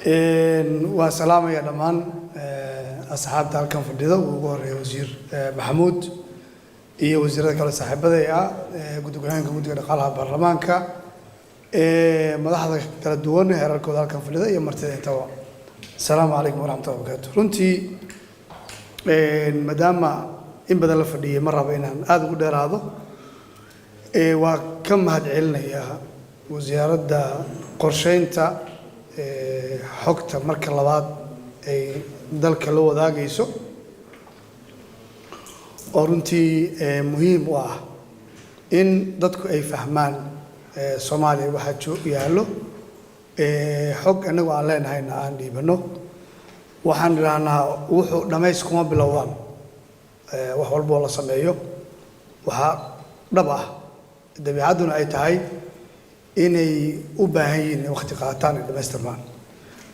وسلام يا دمان أصحاب تالكم في الدنيا وغير وزير محمود إيه وزير كلا صاحب بدأ يا قد جوهان قد جوهان قالها برلمان كا ملاحظة كلا دوان هرالكو تالكم في الدنيا مرتين توا السلام عليكم ورحمة الله وبركاته رنتي مدام إن بدل الفردية مرة بيننا هذا قد هذا وكم هاد علنا يا وزيارة قرشين تا حقت مركز لبعض dalka loo wadaagayso oo runtii muhiim u ah in dadku ay fahmaan Soomaaliya waxa yaalo xog anagu aan leenahayna aan dhiibano waxaan raanaa wuxuu dhameys kuma bilowdaan wax walba la sameeyo waxa dhab ah dabiicaduna ay tahay inay u baahan yihiin waqti qaataan dhameystirmaan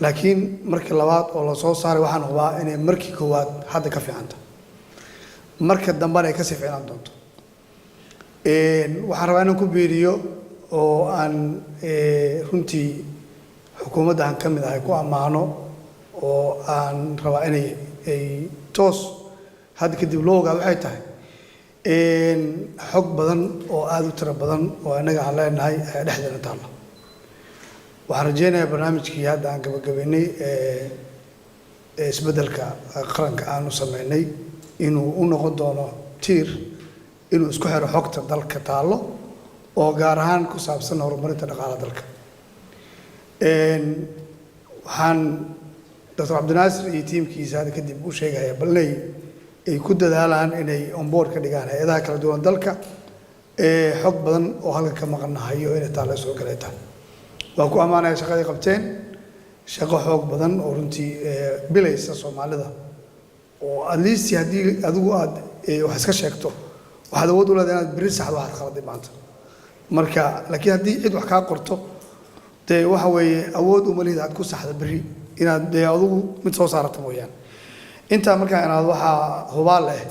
laakiin markii labaad oo la soo saaray waxaan hubaa inay markii koowaad hadda ka fiicanta marka dambana ay ka sii fiicnaan doonto waxaan rabaa inaan ku biiriyo oo aan runtii xukuumadda aan ka mid ahay ku ammaano oo aan rabaa inay toos hadda kadib loo ogaado waxay tahay xog badan oo aad u tiro badan oo anaga aan leenahay dhexdeena taalla waxaan rajeynayaa barnaamijkii hadda aan gabagabeynay isbeddelka qaranka aanu sameynay inuu u noqon doono tiir inuu isku xiro xogta dalka taallo oo gaar ahaan ku saabsan horumarinta dhaqaalaha dalka waxaan Dr. Cabdinaasir iyo tiimkiisa hadda kadib u sheegaya balnay ay ku dadaalaan inay on board ka dhigaan hay'adaha kala duwan dalka xog badan oo halka ka maqanahayo inay taallo soo galeetaan waa ku amaanaya shaqada qabteen shaqo xoog badan oo runtii bilaysa Soomaalida oo at least hadii adigu aad wax iska sheegto waxaad awood u leedahay inaad bari saxdo waxaad qalad maanta marka laakiin hadii cid wax ka qorto de waxa weeye awood u maleeyahay aad ku saxdo bari inaad de adigu mid soo saarto mooyaan inta marka inaad waxa hubaal leh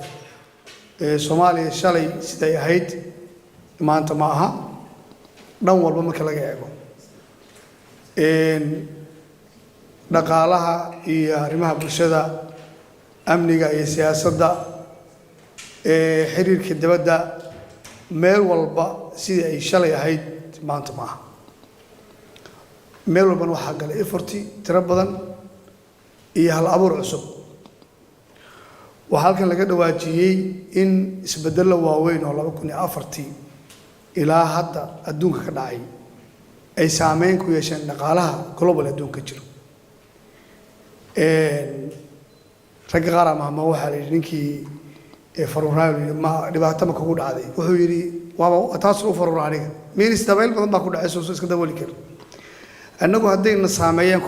Soomaaliya shalay siday ahayd maanta ma aha dhan walba marka laga eego dhaqaalaha iyo arrimaha bulshada amniga iyo siyaasadda xiriirka dibadda meel walba sidii ay shalay ahayd maanta ma aha meel walba waxa galay effort tiro badan iyo hal abuur cusub waxa halkan laga dhawaajiyay in isbedel waaweyn oo 2004 ilaa hadda adduunka ka dhacay ay saameyn ku yeesheen dhaqaalaha global adduunka jiro rag qaar ama waxa la ninkii Faruuraay ma dhibaato ma kugu dhacday wuxuu yiri waa taas u Faruuraay aniga meelis dabayl badan baa ku dhacay soo iska dabooli kar annagu hadayna saameeyeen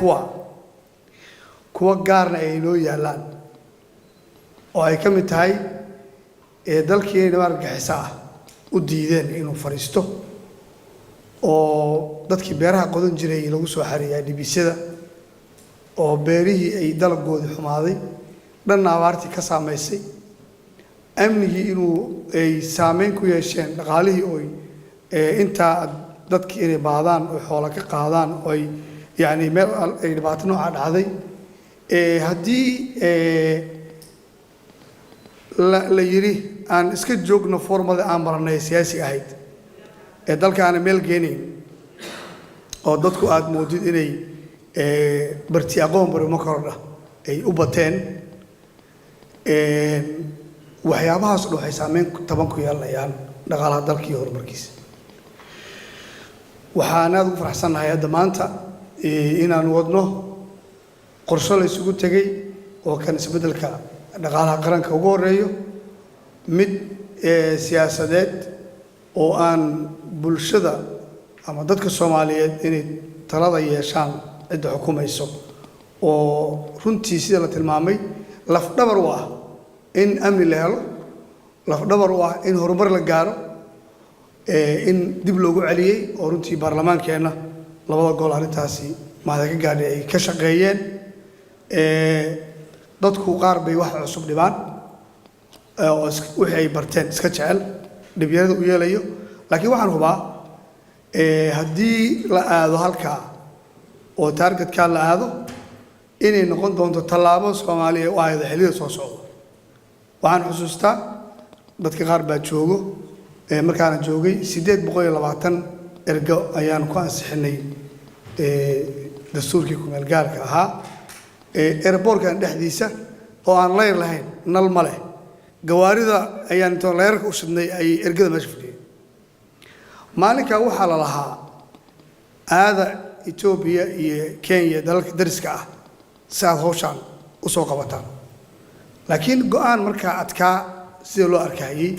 kuwa gaarna ay loo yaalaan oo ay ka mid tahay dalkeena wargaxisa ah u diideen inuu fariisto oo dadkii beeraha qodan jiray lagu soo xariyay dibisada oo beerihii ay dalagooda xumaaday dhanna abaartii ka saameysay amnigii inuu ay saameyn ku yeesheen dhaqaalihii oo inta dadkii inay baadaan oo xoolo ka qaadaan oo yaani meel ay dhibaato nooca dhacday hadii la yiri aan iska joogno formada aan baranay siyaasi ahayd dalkaana meel geenin oo dadku aad moodid inay barti aqoon bari ma kordha ay u bateen waxyaabahaas waxay saameyn taban ku yeelanayaan dhaqaalaha dalka iyo horumarkiisa waxaan aad ugu faraxsanahay hadda maanta inaan wadno qorshe la isugu tagay oo kan isbeddelka dhaqaalaha qaranka ugu horeeyo mid siyaasadeed oo aan bulshada ama dadka Soomaaliyeed inay talada yeeshaan cid xukumayso oo runtii sida la tilmaamay laf dhabar u ah in amni la helo laf dhabar u ah in horumar la gaaro in dib loogu celiyay oo runtii baarlamaankeena labada gol arintaasi maadaga gaadhay ay ka shaqeeyeen dadku qaar bay wax cusub dhibaan oo wixii ay barteen iska jecel dhibyarada u yeelayo laakiin waxaan hubaa haddii la aado halka oo targetka la aado inay noqon doonto tallaabo Soomaaliya oo ay xilliga soo socdo waxaan xusuustaa dadka qaar baa joogo markaan joogay 820 ergo ayaan ku ansixinay dastuurkii ku meel gaarka ahaa airportkan dhexdiisa oo aan leer lahayn nal ma leh gawaarida ayaan inta leerka u shidnay ay ergada meesha fadhiyeen maalinka waxa la lahaa aada Ethiopia iyo Kenya dalka dariska ah saad hawshan u soo qabataan laakiin go'aan marka adkaa sida loo arkayay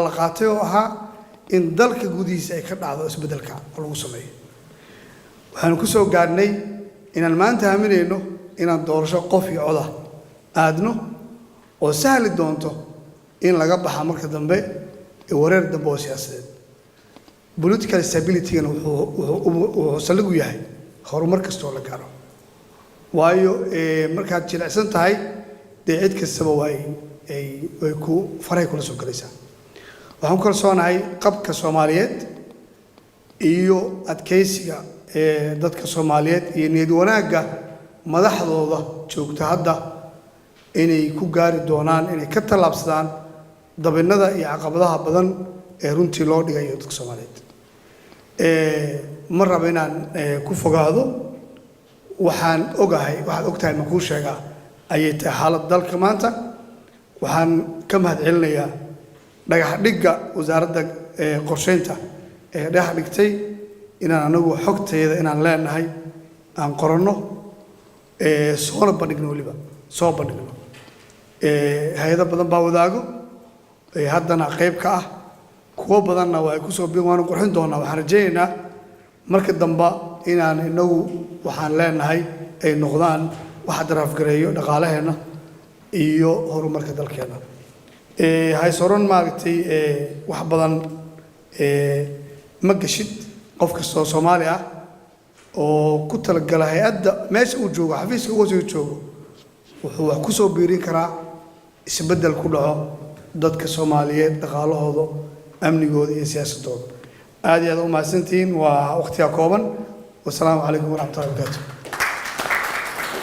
la qaatay oo ahaa in dalka gudihiisa ay ka dhacdo isbedelka lagu sameeyo waxaan ku soo gaarnay inaan maanta aaminayno inaan doorasho qof iyo cod aadno oo sahli doonto in laga baxa marka dambe wareer dambe oo siyaasadeed political stability wuxuu saldhig u yahay horumar kasta oo la gaaro waayo markaad jilicsan tahay dee cid kastaba way ku faray kula soo galaysaa waxaan ku kalsoonahay qabka Soomaaliyeed iyo adkeysiga dadka Soomaaliyeed iyo niyad wanaagga madaxdooda joogta hadda inay ku gaari doonaan inay ka talaabsadaan dabinada iyo caqabadaha badan ee runtii loo dhigayo dadka Soomaaliyeed ma rabo inaan ku fogaado waxaan ogahay waxaad ogtahay ma kuu sheegaa ayay tahay xaalad dalka maanta waxaan ka mahadcelinayaa dhagax dhigga wasaaradda qorsheynta dhagax dhigtay inaan anagu xogteeda inaan leenahay aan qoranno soona bandhigno waliba soo bandhigno hay'ado badan baa wadaago haddana qayb ka ah kuwa badanna waa ku soo biin waan qurxin doonaa waxaan rajaynaynaa marka dambe inaan inagu waxaan leenahay ay noqdaan wax daraaf gareeyo dhaqaalaheena iyo horumarka dalkeena hay soron maartay wax badan ma gashid qof kasta oo Soomaali ah oo ku talagalay hay'adda meesha uu joogo xafiiska uu soo joogo wuxuu wax ku soo biirin karaa isbedel ku dhaco dadka Soomaaliyeed dhaqaalahooda amnigooda iyo siyaasadooda aad iyo aad u mahadsantiin waa waqtiga kooban wassalaamu calaykum waraxmatullaahi wabarakaatuh